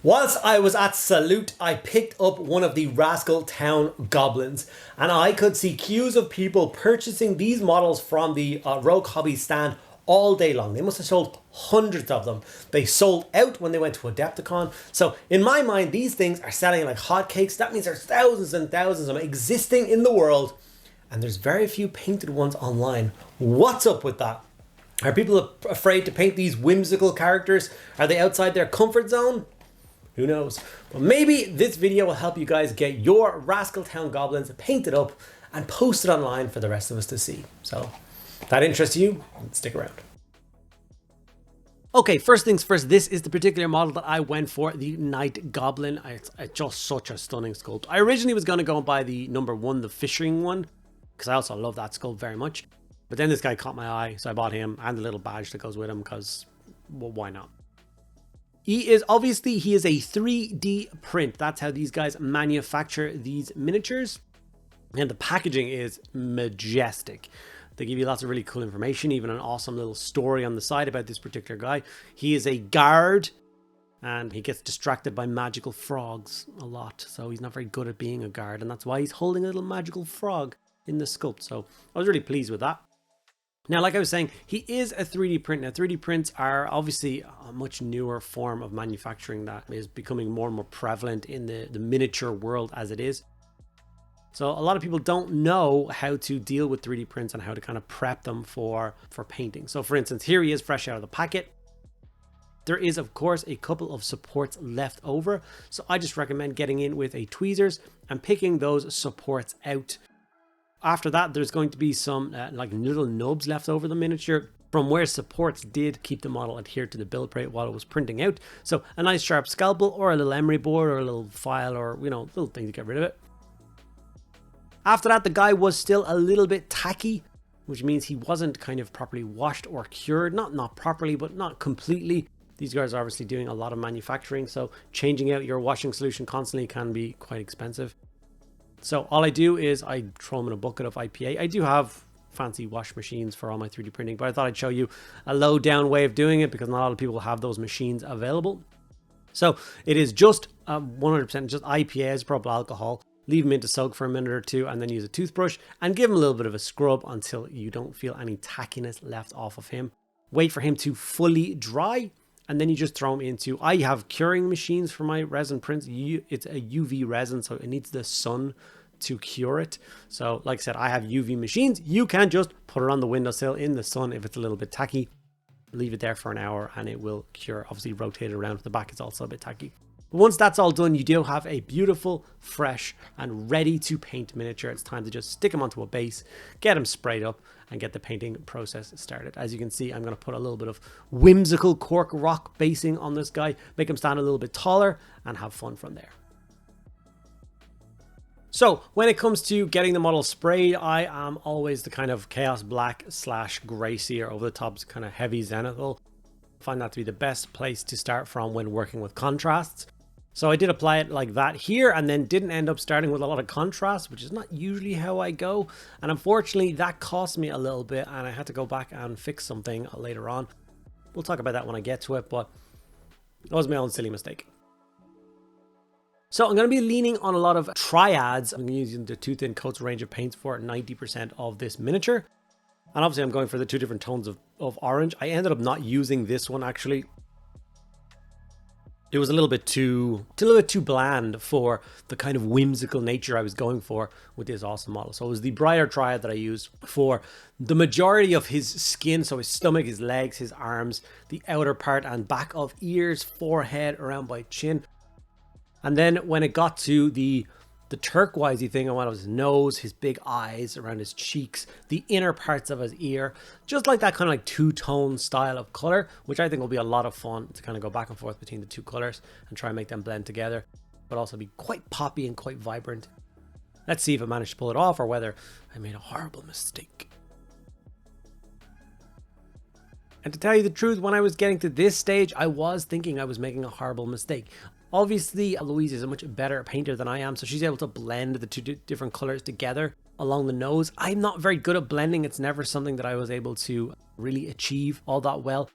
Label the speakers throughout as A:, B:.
A: Whilst I was at Salute, I picked up one of the Rascaltown Goblins, and I could see queues of people purchasing these models from the Rogue Hobbies stand all day long. They must have sold hundreds of them. They sold out when they went to Adepticon. So in my mind, these things are selling like hotcakes. That means there's thousands and thousands of them existing in the world, and there's very few painted ones online. What's up with that? Are people afraid to paint these whimsical characters? Are they outside their comfort zone? Who knows? But maybe this video will help you guys get your Rascaltown goblins painted up and posted online for the rest of us to see. So if that interests you, stick around. Okay, first things first, this is the particular model that I went for, the Night Goblin. It's just such a stunning sculpt. I originally was going to go and buy the number one, the fishing one, because I also love that sculpt very much. But then this guy caught my eye, so I bought him and the little badge that goes with him because, well, why not? He is a 3D print. That's how these guys manufacture these miniatures. And the packaging is majestic. They give you lots of really cool information, even an awesome little story on the side about this particular guy. He is a guard and he gets distracted by magical frogs a lot. So he's not very good at being a guard, and that's why he's holding a little magical frog in the sculpt. So I was really pleased with that. Now, like I was saying, he is a 3D print. Now, 3D prints are obviously a much newer form of manufacturing that is becoming more and more prevalent in the miniature world as it is. So a lot of people don't know how to deal with 3D prints and how to kind of prep them for painting. So for instance, here he is fresh out of the packet. There is, of course, a couple of supports left over. So I just recommend getting in with a tweezers and picking those supports out. After that, there's going to be some like little nubs left over the miniature from where supports did keep the model adhered to the build plate while it was printing out. So a nice sharp scalpel or a little emery board or a little file or, you know, little thing to get rid of it. After that, the guy was still a little bit tacky, which means he wasn't kind of properly washed or cured. Not properly, but not completely. These guys are obviously doing a lot of manufacturing, so changing out your washing solution constantly can be quite expensive. So all I do is I throw them in a bucket of IPA. I do have fancy wash machines for all my 3D printing, but I thought I'd show you a low down way of doing it because not a lot of people have those machines available. So it is just 100% just IPA, isopropyl alcohol. Leave them in to soak for a minute or two and then use a toothbrush and give him a little bit of a scrub until you don't feel any tackiness left off of him. Wait for him to fully dry. And then you just throw them into, I have curing machines for my resin prints. It's a UV resin, so it needs the sun to cure it. So like I said, I have UV machines. You can just put it on the windowsill in the sun if it's a little bit tacky. Leave it there for an hour and it will cure. Obviously rotate it around to the back, it's also a bit tacky. But once that's all done, you do have a beautiful, fresh and ready to paint miniature. It's time to just stick them onto a base, get them sprayed up and get the painting process started. As you can see, I'm going to put a little bit of whimsical cork rock basing on this guy, make him stand a little bit taller and have fun from there. So when it comes to getting the model sprayed, I am always the kind of chaos black / gray seer over the top, kind of heavy zenithal. I find that to be the best place to start from when working with contrasts. So I did apply it like that here and then didn't end up starting with a lot of contrast, which is not usually how I go. And unfortunately that cost me a little bit and I had to go back and fix something later on. We'll talk about that when I get to it, but that was my own silly mistake. So I'm going to be leaning on a lot of triads. I'm using the Too Thin Coats range of paints for 90% of this miniature. And obviously I'm going for the two different tones of orange. I ended up not using this one actually. It was a little bit too bland for the kind of whimsical nature I was going for with this awesome model. So it was the brighter triad that I used for the majority of his skin. So his stomach, his legs, his arms, the outer part and back of ears, forehead, around by chin. And then when it got to the turquoisey thing, I wanted his nose, his big eyes around his cheeks, the inner parts of his ear, just like that kind of like two-tone style of color, which I think will be a lot of fun to kind of go back and forth between the two colors and try and make them blend together, but also be quite poppy and quite vibrant. Let's see if I managed to pull it off or whether I made a horrible mistake. And to tell you the truth, when I was getting to this stage, I was thinking I was making a horrible mistake. Obviously, Louise is a much better painter than I am, so she's able to blend the two different colors together along the nose. I'm not very good at blending. It's never something that I was able to really achieve all that well.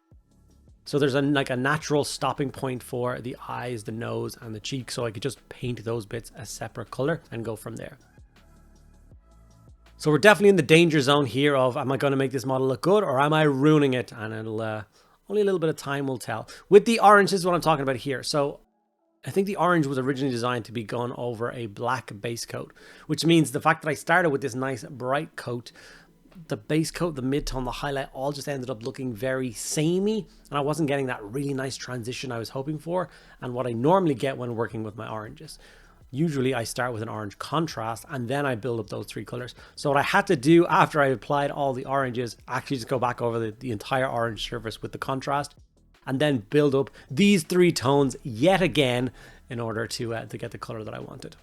A: So there's like a natural stopping point for the eyes, the nose, and the cheek. So I could just paint those bits a separate color and go from there. So we're definitely in the danger zone here of, am I going to make this model look good or am I ruining it? And it'll only a little bit of time will tell. With the orange, this is what I'm talking about here. So I think the orange was originally designed to be gone over a black base coat, which means the fact that I started with this nice bright coat, the base coat, the mid-tone, the highlight all just ended up looking very samey, and I wasn't getting that really nice transition I was hoping for and what I normally get when working with my oranges. Usually I start with an orange contrast and then I build up those three colors. So what I had to do after I applied all the oranges, actually just go back over the entire orange surface with the contrast and then build up these three tones yet again in order to get the color that I wanted.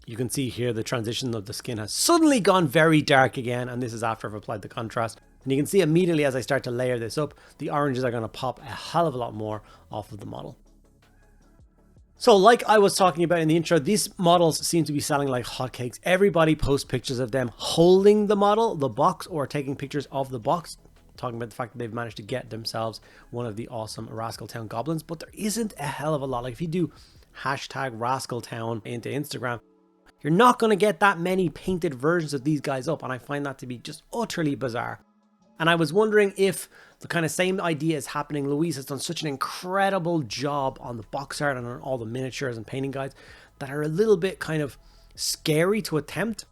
A: You can see here the transition of the skin has suddenly gone very dark again, and this is after I've applied the contrast. And you can see immediately as I start to layer this up, the oranges are going to pop a hell of a lot more off of the model. So like I was talking about in the intro, these models seem to be selling like hotcakes. Everybody posts pictures of them holding the model, the box, or taking pictures of the box, talking about the fact that they've managed to get themselves one of the awesome Rascaltown goblins. But there isn't a hell of a lot. Like if you do hashtag Rascaltown into Instagram, you're not going to get that many painted versions of these guys up, and I find that to be just utterly bizarre. And I was wondering if the kind of same idea is happening. Louise has done such an incredible job on the box art and on all the miniatures and painting guides that are a little bit kind of scary to attempt.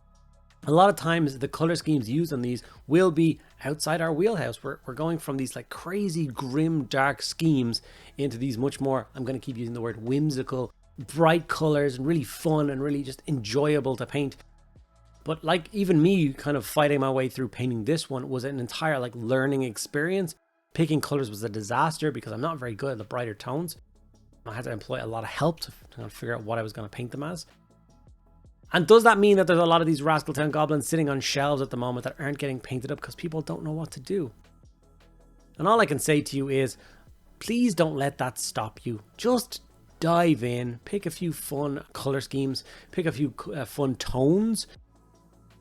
A: A lot of times the color schemes used on these will be outside our wheelhouse. We're going from these like crazy grim dark schemes into these much more, I'm going to keep using the word whimsical, bright colors and really fun and really just enjoyable to paint. But like even me kind of fighting my way through painting this one was an entire like learning experience. Picking colors was a disaster because I'm not very good at the brighter tones. I had to employ a lot of help to figure out what I was going to paint them as. And does that mean that there's a lot of these Rascaltown goblins sitting on shelves at the moment that aren't getting painted up because people don't know what to do? And all I can say to you is, please don't let that stop you. Just dive in, pick a few fun color schemes, pick a few fun tones,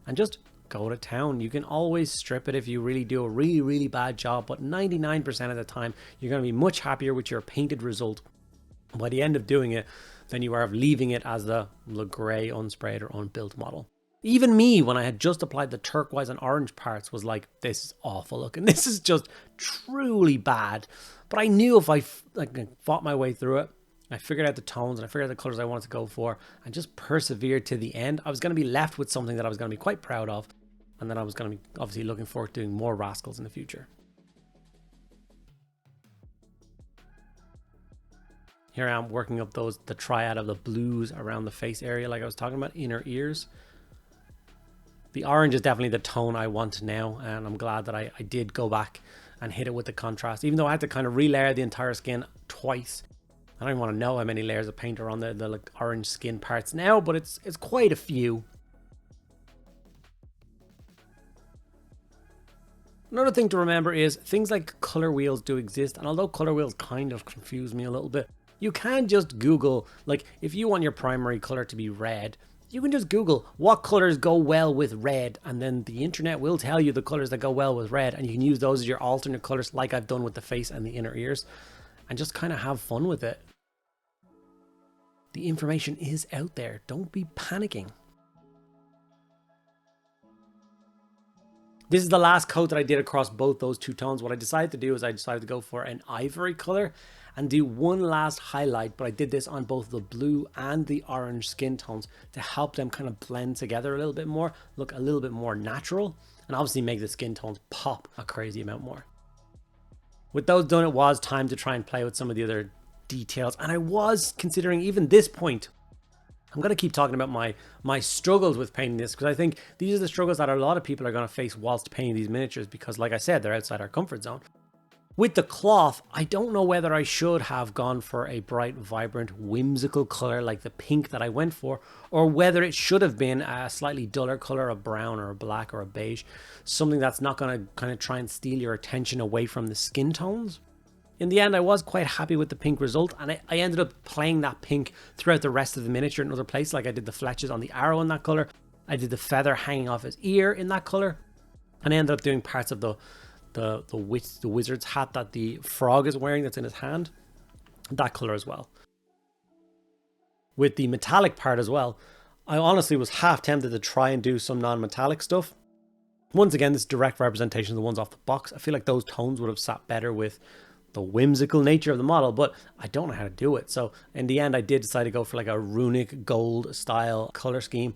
A: and just go to town. You can always strip it if you really do a really, really bad job, but 99% of the time, you're going to be much happier with your painted result by the end of doing it than you are of leaving it as the gray, unsprayed, or unbuilt model. Even me, when I had just applied the turquoise and orange parts, was like, this is awful looking. This is just truly bad. But I knew if I fought my way through it, I figured out the tones and I figured out the colors I wanted to go for and just persevered to the end, I was going to be left with something that I was going to be quite proud of. And then I was going to be obviously looking forward to doing more Rascals in the future. Here I am working up the triad of the blues around the face area like I was talking about, inner ears. The orange is definitely the tone I want now, and I'm glad that I did go back and hit it with the contrast, even though I had to kind of relayer the entire skin twice. I don't even want to know how many layers of paint are on the like orange skin parts now, but it's quite a few. Another thing to remember is things like color wheels do exist, and although color wheels kind of confuse me a little bit, you can just Google, like if you want your primary color to be red, you can just Google what colors go well with red, and then the internet will tell you the colors that go well with red, and you can use those as your alternate colors like I've done with the face and the inner ears, and just kind of have fun with it. The information is out there. Don't be panicking. This is the last coat that I did across both those two tones. What I decided to do is I decided to go for an ivory color and do one last highlight, but I did this on both the blue and the orange skin tones to help them kind of blend together a little bit more, look a little bit more natural, and obviously make the skin tones pop a crazy amount more. With those done, it was time to try and play with some of the other details, and I was considering even this point. I'm going to keep talking about my struggles with painting this, because I think these are the struggles that a lot of people are going to face whilst painting these miniatures, because like I said, they're outside our comfort zone. With the cloth, I don't know whether I should have gone for a bright, vibrant, whimsical color like the pink that I went for, or whether it should have been a slightly duller color, a brown or a black or a beige, something that's not going to kind of try and steal your attention away from the skin tones. In the end, I was quite happy with the pink result, and I ended up playing that pink throughout the rest of the miniature in other places. Like I did the fletches on the arrow in that color, I did the feather hanging off his ear in that color, and I ended up doing parts of the the wizard's hat that the frog is wearing that's in his hand. That color as well. With the metallic part as well, I honestly was half tempted to try and do some non-metallic stuff. Once again, this direct representation of the ones off the box. I feel like those tones would have sat better with the whimsical nature of the model, but I don't know how to do it. So in the end, I did decide to go for like a runic gold style color scheme.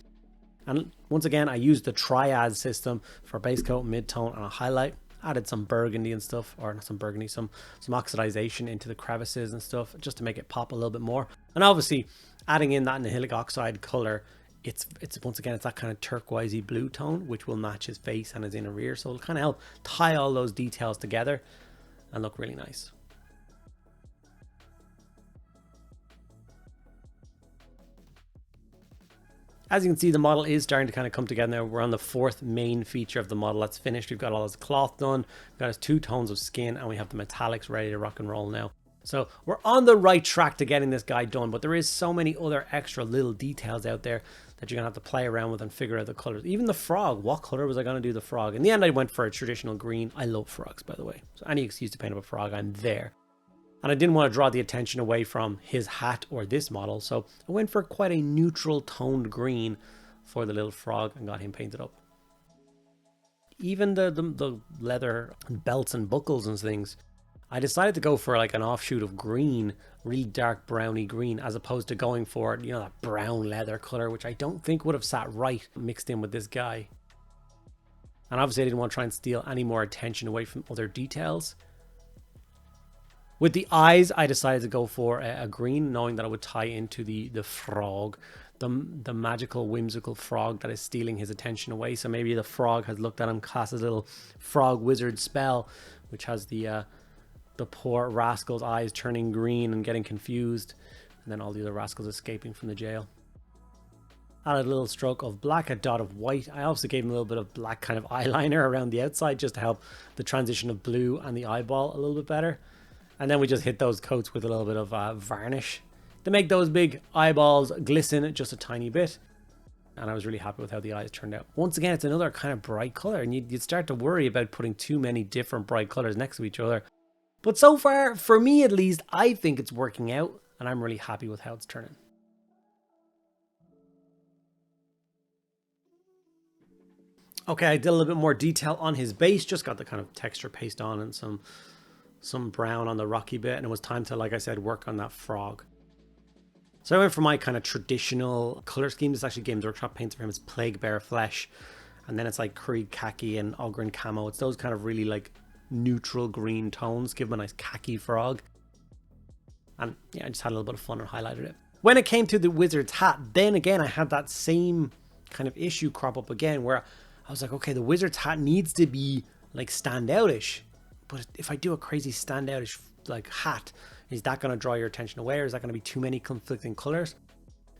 A: And once again, I used the triad system for base coat, mid-tone, and a highlight. Added some burgundy and stuff, or not some burgundy, some oxidization into the crevices and stuff, just to make it pop a little bit more. And obviously, adding in that nihilic oxide color, it's once again, it's that kind of turquoisey blue tone, which will match his face and his inner ear. So it'll kind of help tie all those details together and look really nice. As you can see, the model is starting to kind of come together now. We're on the fourth main feature of the model that's finished. We've got all his cloth done, we've got his 2 tones of skin, and we have the metallics ready to rock and roll now. So we're on the right track to getting this guy done, but there is so many other extra little details out there that you're gonna have to play around with and figure out the colors. Even the frog, what color was I gonna do the frog? In the end, I went for a traditional green. I love frogs, by the way. So any excuse to paint up a frog, I'm there. And I didn't want to draw the attention away from his hat or this model, so I went for quite a neutral toned green for the little frog and got him painted up. Even the leather belts and buckles and things, I decided to go for like an offshoot of green, really dark browny green, as opposed to going for, you know, that brown leather color, which I don't think would have sat right mixed in with this guy. And obviously I didn't want to try and steal any more attention away from other details. With the eyes, I decided to go for a green, knowing that it would tie into the frog, the magical, whimsical frog that is stealing his attention away. So maybe the frog has looked at him, cast his little frog wizard spell, which has the poor Rascal's eyes turning green and getting confused, and then all the other Rascals escaping from the jail. Added a little stroke of black, a dot of white. I also gave him a little bit of black kind of eyeliner around the outside just to help the transition of blue and the eyeball a little bit better. And then we just hit those coats with a little bit of varnish to make those big eyeballs glisten just a tiny bit. And I was really happy with how the eyes turned out. Once again, it's another kind of bright color, and you'd start to worry about putting too many different bright colors next to each other. But so far, for me at least, I think it's working out, and I'm really happy with how it's turning. Okay, I did a little bit more detail on his base, just got the kind of texture paste on and some brown on the rocky bit, and it was time to, like I said, work on that frog. So I went for my kind of traditional color scheme. This actually Games Workshop paints for him. It's Plague Bear Flesh, and then it's like Krieg Khaki and Ogren Camo. It's those kind of really like neutral green tones, give him a nice khaki frog. And yeah, I just had a little bit of fun and highlighted it. When it came to the wizard's hat, then again I had that same kind of issue crop up again, where I was like, okay, the wizard's hat needs to be like standoutish. But if I do a crazy standoutish like hat, is that going to draw your attention away, or is that going to be too many conflicting colors?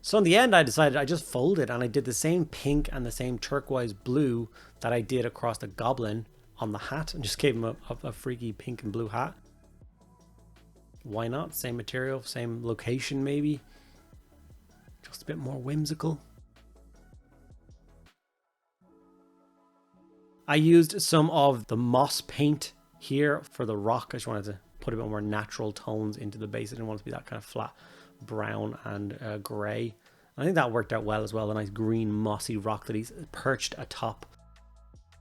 A: So in the end, I decided I just folded and I did the same pink and the same turquoise blue that I did across the Goblin on the hat, and just gave him a freaky pink and blue hat. Why not? Same material, same location maybe. Just a bit more whimsical. I used some of the moss paint here for the rock. I just wanted to put a bit more natural tones into the base. I didn't want it to be that kind of flat brown and grey. I think that worked out well as well. A nice green mossy rock that he's perched atop.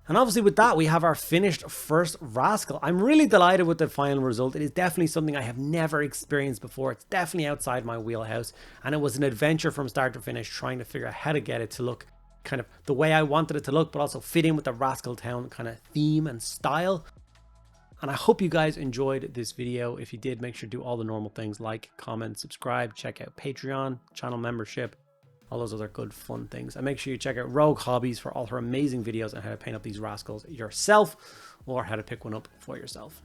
A: And obviously with that, we have our finished first Rascal. I'm really delighted with the final result. It is definitely something I have never experienced before. It's definitely outside my wheelhouse. And it was an adventure from start to finish, trying to figure out how to get it to look kind of the way I wanted it to look, but also fit in with the Rascaltown kind of theme and style. And I hope you guys enjoyed this video. If you did, make sure to do all the normal things like comment, subscribe, check out Patreon, channel membership, all those other good fun things. And make sure you check out Rogue Hobbies for all her amazing videos on how to paint up these Rascals yourself, or how to pick one up for yourself.